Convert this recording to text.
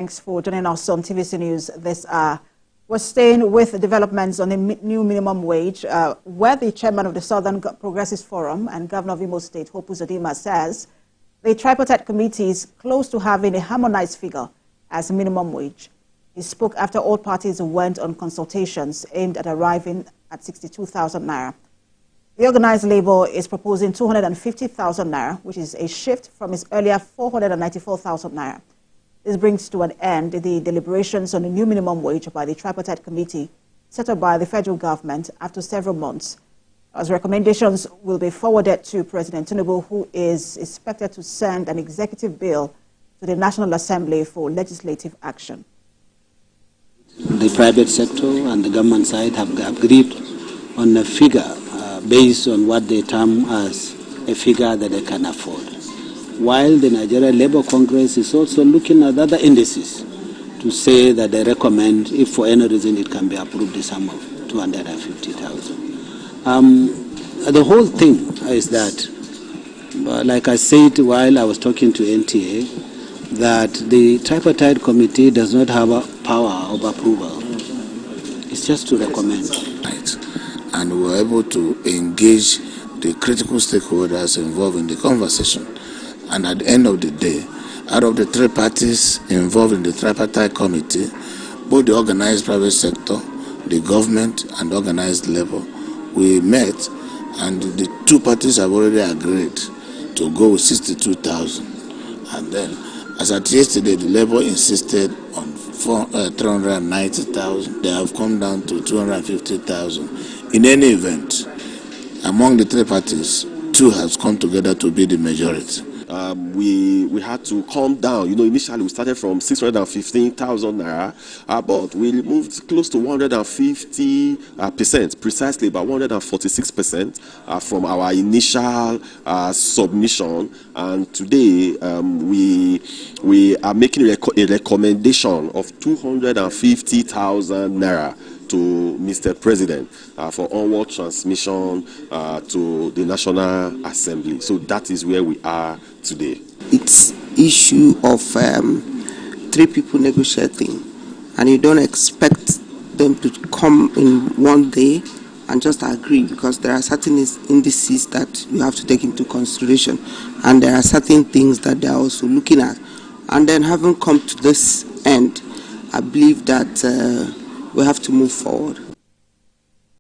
Thanks for joining us on TVC News this hour. We're staying with the developments on the new minimum wage, where the chairman of the Southern Progressives Forum and Governor of Imo State, Hope Uzodinma, says the tripartite committee is close to having a harmonized figure as minimum wage. He spoke after all parties went on consultations aimed at arriving at 62,000 naira. The organized labor is proposing 250,000 naira, which is a shift from its earlier 494,000 naira. This brings to an end the deliberations on the new minimum wage by the tripartite committee set up by the federal government after several months. As recommendations will be forwarded to President Tinubu, who is expected to send an executive bill to the National Assembly for legislative action. The private sector and the government side have agreed on a figure based on what they term as a figure that they can afford. While the Nigeria Labour Congress is also looking at other indices to say that they recommend, if for any reason it can be approved, the sum of 250,000. The whole thing is that, like I said while I was talking to NTA, that the tripartite committee does not have a power of approval. It's just to recommend. Right. And we were able to engage the critical stakeholders involved in the conversation. And at the end of the day, out of the three parties involved in the tripartite committee, both the organized private sector, the government, and organized labor, we met, and the two parties have already agreed to go with 62,000. And then, as at yesterday, the labor insisted on 390,000. They have come down to 250,000. In any event, among the three parties, two has come together to be the majority. We had to calm down. You know, initially we started from 615,000 naira, but we moved close to 150%, precisely about 146% from our initial submission. And today we are making a recommendation of 250,000 naira to Mr. President for onward transmission to the National Assembly. So that is where we are today. It's issue of three people negotiating, and you don't expect them to come in one day and just agree, because there are certain indices that you have to take into consideration, and there are certain things that they are also looking at. And then having come to this end, I believe that we have to move forward.